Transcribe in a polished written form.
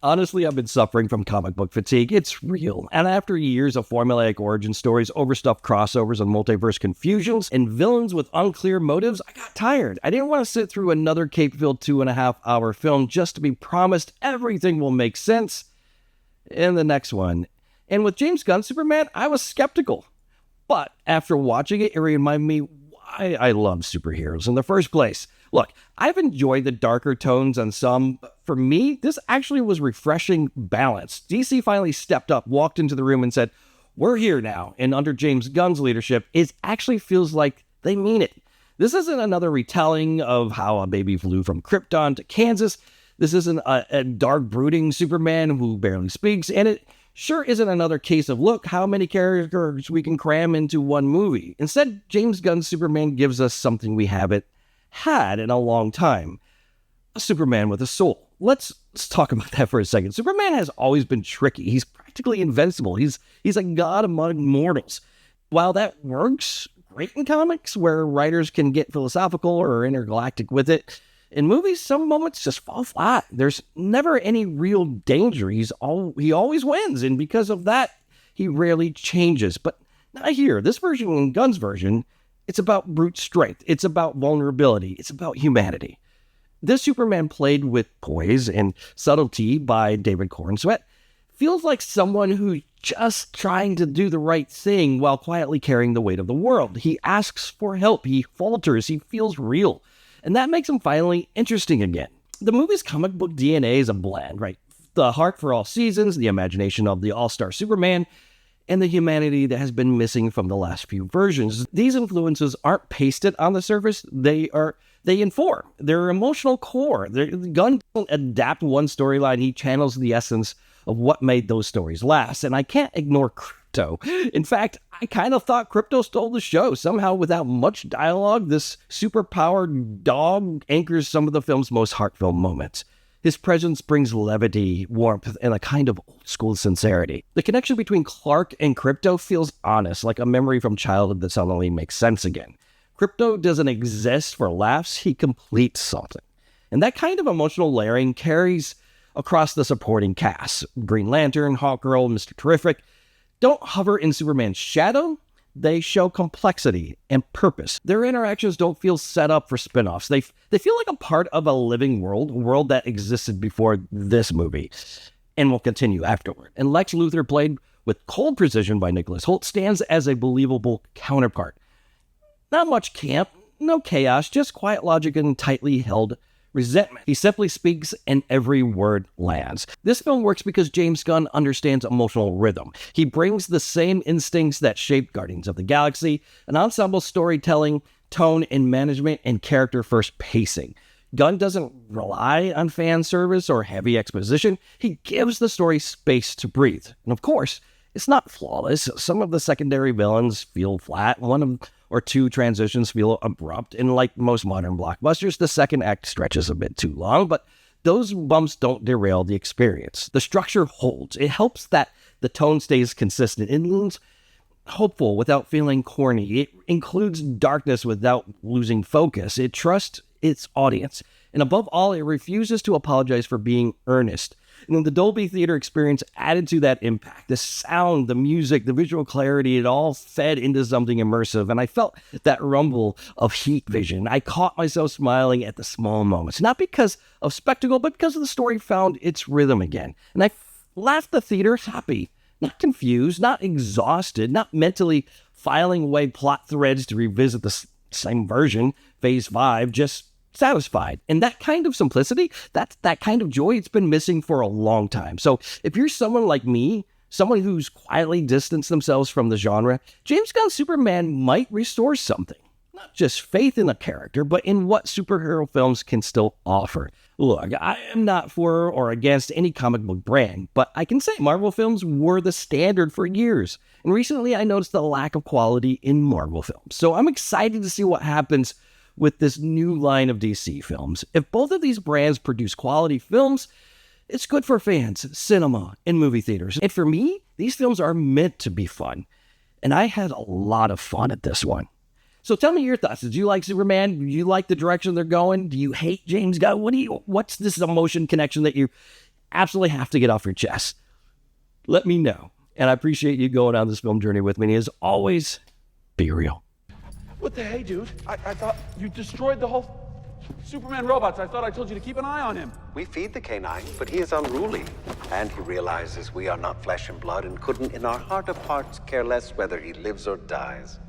Honestly, I've been suffering from comic book fatigue. It's real. And after years of formulaic origin stories, overstuffed crossovers and multiverse confusions, and villains with unclear motives, I got tired. I didn't want to sit through another cape-filled 2.5-hour film just to be promised everything will make sense in the next one. And with James Gunn Superman, I was skeptical. But after watching it, it reminded me why I love superheroes in the first place. Look, I've enjoyed the darker tones on some, but for me, this actually was refreshing balance. DC finally stepped up, walked into the room and said, we're here now. And under James Gunn's leadership, it actually feels like they mean it. This isn't another retelling of how a baby flew from Krypton to Kansas. This isn't a dark, brooding Superman who barely speaks, and it sure isn't another case of, look, how many characters we can cram into one movie. Instead, James Gunn's Superman gives us something we haven't had in a long time. A Superman with a soul. Let's talk about that for a second. Superman has always been tricky. He's practically invincible. He's a god among mortals. While that works great in comics, where writers can get philosophical or intergalactic with it, in movies, some moments just fall flat. There's never any real danger. He always wins, and because of that, he rarely changes. But not here. This version and Gunn's version, it's about brute strength. It's about vulnerability. It's about humanity. This Superman, played with poise and subtlety by David Corenswet, feels like someone who's just trying to do the right thing while quietly carrying the weight of the world. He asks for help. He falters. He feels real. And that makes him finally interesting again. The movie's comic book DNA is a blend, right? The heart for all seasons, the imagination of the all-star Superman, and the humanity that has been missing from the last few versions. These influences aren't pasted on the surface. They inform. They're emotional core. Gunn doesn't adapt one storyline. He channels the essence of what made those stories last. And I can't ignore Krypto. In fact, I kind of thought Krypto stole the show. Somehow, without much dialogue, this superpowered dog anchors some of the film's most heartfelt moments. His presence brings levity, warmth, and a kind of old-school sincerity. The connection between Clark and Krypto feels honest, like a memory from childhood that suddenly makes sense again. Krypto doesn't exist for laughs, he completes something. And that kind of emotional layering carries across the supporting cast. Green Lantern, Hawkgirl, Mr. Terrific don't hover in Superman's shadow. They show complexity and purpose. Their interactions don't feel set up for spin-offs. They feel like a part of a living world, a world that existed before this movie and will continue afterward. And Lex Luthor, played with cold precision by Nicholas Hoult, stands as a believable counterpart. Not much camp, no chaos, just quiet logic and tightly held resentment. He simply speaks and every word lands. This film works because James Gunn understands emotional rhythm. He brings the same instincts that shaped Guardians of the Galaxy, an ensemble storytelling, tone and management, and character-first pacing. Gunn doesn't rely on fan service or heavy exposition. He gives the story space to breathe. And of course, it's not flawless. Some of the secondary villains feel flat. One or two transitions feel abrupt, and like most modern blockbusters, the second act stretches a bit too long, but those bumps don't derail the experience. The structure holds. It helps that the tone stays consistent. It leans hopeful without feeling corny. It includes darkness without losing focus. It trusts its audience. And above all, it refuses to apologize for being earnest. And the Dolby Theater experience added to that impact. The sound, the music, the visual clarity, it all fed into something immersive. And I felt that rumble of heat vision. I caught myself smiling at the small moments, not because of spectacle, but because the story found its rhythm again. And I left the theater happy, not confused, not exhausted, not mentally filing away plot threads to revisit the same version, Phase 5, just satisfied. And that kind of simplicity, that kind of joy, it's been missing for a long time. So if you're someone like me, someone who's quietly distanced themselves from the genre, James Gunn's Superman might restore something. Not just faith in a character, but in what superhero films can still offer. Look, I am not for or against any comic book brand, but I can say Marvel films were the standard for years. And recently I noticed the lack of quality in Marvel films. So I'm excited to see what happens with this new line of DC films. If both of these brands produce quality films, it's good for fans, cinema, and movie theaters. And for me, these films are meant to be fun. And I had a lot of fun at this one. So tell me your thoughts. Did you like Superman? Do you like the direction they're going? Do you hate James Gunn? What's this emotion connection that absolutely have to get off your chest, let me know. And I appreciate you going on this film journey with me. And as always, be real. What the hey, dude? I thought you destroyed the whole Superman robots. I thought I told you to keep an eye on him. We feed the canine, but he is unruly. And he realizes we are not flesh and blood and couldn't, in our heart of hearts, care less whether he lives or dies.